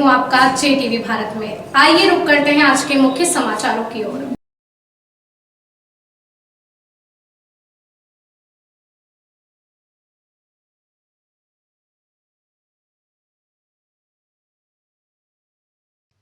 हूं आपका जे टीवी भारत में। आइए रुक करते हैं आज के मुख्य समाचारों की ओर।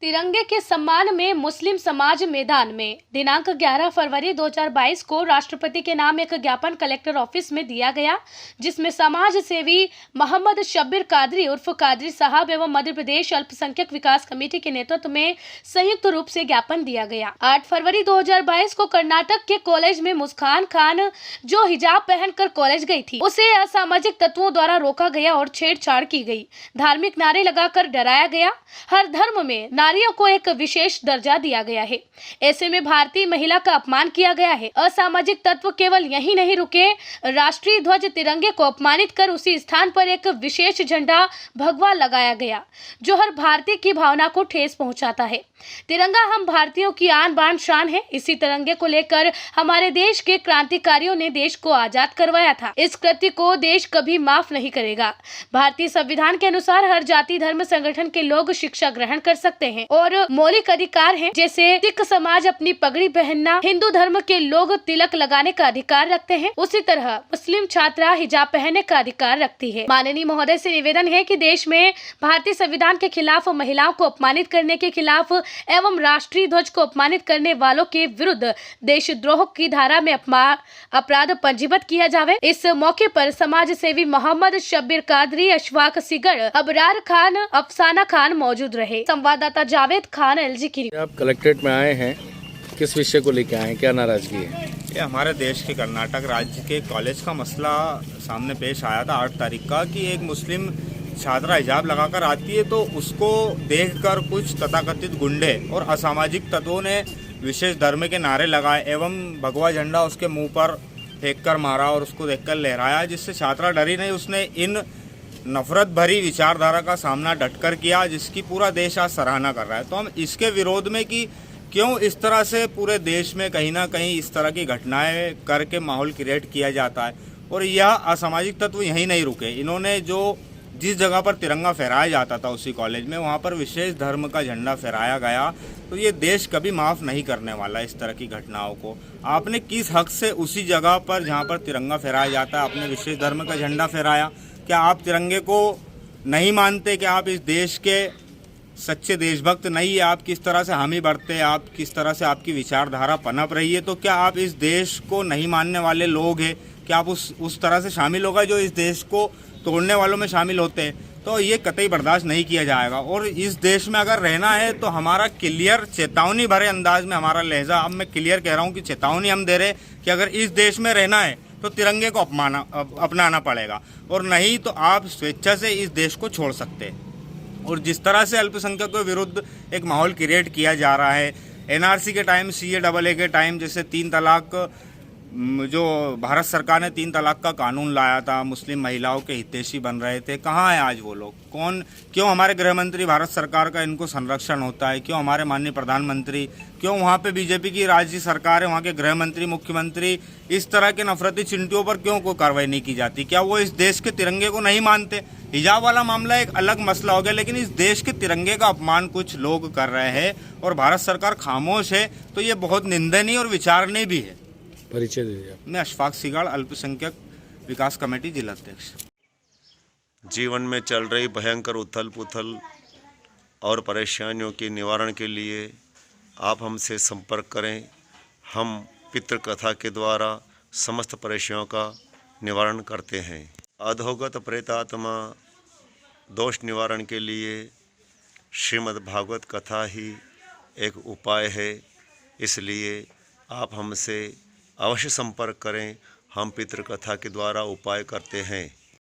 तिरंगे के सम्मान में मुस्लिम समाज मैदान में दिनांक 11 फरवरी 2022 को राष्ट्रपति के नाम एक ज्ञापन कलेक्टर ऑफिस में दिया गया, जिसमें समाज सेवी मोहम्मद शब्बीर कादरी उर्फ कादरी साहब एवं मध्य प्रदेश अल्पसंख्यक विकास कमेटी के नेतृत्व में संयुक्त रूप से ज्ञापन दिया गया। 8 फरवरी 2022 को कर्नाटक के कॉलेज में मुस्कान खान, जो हिजाब पहनकर कॉलेज गई थी, उसे असामाजिक तत्वों द्वारा रोका गया और छेड़छाड़ की गई। धार्मिक नारे लगाकर डराया गया। हर धर्म में नारियों को एक विशेष दर्जा दिया गया है। ऐसे में भारतीय महिला का अपमान किया गया है। असामाजिक तत्व केवल यही नहीं रुके, राष्ट्रीय ध्वज तिरंगे को अपमानित कर उसी स्थान पर एक विशेष झंडा भगवा लगाया गया, जो हर भारतीय की भावना को ठेस पहुंचाता है। तिरंगा हम भारतीयों की आन बान शान है। इसी तिरंगे को लेकर हमारे देश के क्रांतिकारियों ने देश को आजाद करवाया था। इस कृत्य को देश कभी माफ नहीं करेगा। भारतीय संविधान के अनुसार हर जाति धर्म संगठन के लोग शिक्षा ग्रहण कर सकते हैं और मौलिक अधिकार हैं, जैसे सिख समाज अपनी पगड़ी पहनना, हिंदू धर्म के लोग तिलक लगाने का अधिकार रखते हैं, उसी तरह मुस्लिम छात्रा हिजाब पहनने का अधिकार रखती है। माननीय महोदय से निवेदन है कि देश में भारतीय संविधान के खिलाफ, महिलाओं को अपमानित करने के खिलाफ एवं राष्ट्रीय ध्वज को अपमानित करने वालों के विरुद्ध देशद्रोह की धारा में अपराध पंजीबद्ध किया जावे। इस मौके पर समाज सेवी मोहम्मद शब्बीर कादरी, अशफाक सिगड़, अबरार खान, अफसाना खान मौजूद रहे। संवाददाता जावेद खान, LG की। आप कलेक्ट्रेट में आए हैं, किस विषय को लेकर आए हैं, क्या नाराजगी है? ये हमारे देश के कर्नाटक राज्य के कॉलेज का मसला सामने पेश आया था 8 तारीख का, कि एक मुस्लिम छात्रा हिजाब लगाकर आती है तो उसको देखकर कुछ तथाकथित गुंडे और असामाजिक तत्वों ने विशेष धर्म के नारे लगाए एवं भगवा झंडा उसके मुंह पर फेंक कर मारा और उसको देखकर लहराया, जिससे छात्रा डरी नहीं। उसने इन नफरत भरी विचारधारा का सामना डटकर किया, जिसकी पूरा देश आज सराहना कर रहा है। तो हम इसके विरोध में कि क्यों इस तरह से पूरे देश में कहीं ना कहीं इस तरह की घटनाएं करके माहौल क्रिएट किया जाता है। और यह असामाजिक तत्व यहीं नहीं रुके। इन्होंने जिस जगह पर तिरंगा फहराया जाता था उसी कॉलेज में, वहाँ पर विशेष धर्म का झंडा फहराया गया। तो ये देश कभी माफ़ नहीं करने वाला इस तरह की घटनाओं को। आपने किस हक से उसी जगह पर जहाँ पर तिरंगा फहराया जाता है आपने विशेष धर्म का झंडा फहराया? क्या आप तिरंगे को नहीं मानते? क्या आप इस देश के सच्चे देशभक्त नहीं है? आप किस तरह से हामी बढ़ते हैं, आप किस तरह से आपकी विचारधारा पनप रही है? तो क्या आप इस देश को नहीं मानने वाले लोग हैं? क्या आप उस तरह से शामिल होगा जो इस देश को तोड़ने वालों में शामिल होते हैं? तो ये कतई बर्दाश्त नहीं किया जाएगा। और इस देश में अगर रहना है तो हमारा क्लियर चेतावनी भरे अंदाज में हमारा लहजा, अब मैं क्लियर कह रहा हूँ कि चेतावनी हम दे रहे कि अगर इस देश में रहना है तो तिरंगे को अपनाना पड़ेगा, और नहीं तो आप स्वेच्छा से इस देश को छोड़ सकते हैं। और जिस तरह से अल्पसंख्यकों के विरुद्ध एक माहौल क्रिएट किया जा रहा है, NRC के टाइम, CAA के टाइम, जैसे 3 तलाक, जो भारत सरकार ने 3 तलाक का कानून लाया था, मुस्लिम महिलाओं के हितैषी बन रहे थे, कहाँ है आज वो लोग? क्यों हमारे गृह मंत्री, भारत सरकार का इनको संरक्षण होता है? क्यों हमारे माननीय प्रधानमंत्री, क्यों वहाँ पे बीजेपी की राज्य सरकार है, वहाँ के गृह मंत्री, मुख्यमंत्री इस तरह के नफरती चिंटियों पर क्यों कोई कार्रवाई नहीं की जाती? क्या वो इस देश के तिरंगे को नहीं मानते? हिजाब वाला मामला एक अलग मसला हो गया, लेकिन इस देश के तिरंगे का अपमान कुछ लोग कर रहे हैं और भारत सरकार खामोश है, तो ये बहुत निंदनीय और विचारणीय भी है। परिचय दीजिए। मैं अशफाक सिगाड़, अल्पसंख्यक विकास कमेटी जिला अध्यक्ष। जीवन में चल रही भयंकर उथल पुथल और परेशानियों के निवारण के लिए आप हमसे संपर्क करें। हम पितृ कथा के द्वारा समस्त परेशानियों का निवारण करते हैं। अधोगत प्रेतात्मा दोष निवारण के लिए श्रीमद् भागवत कथा ही एक उपाय है, इसलिए आप हमसे अवश्य संपर्क करें। हम पितृ कथा के द्वारा उपाय करते हैं।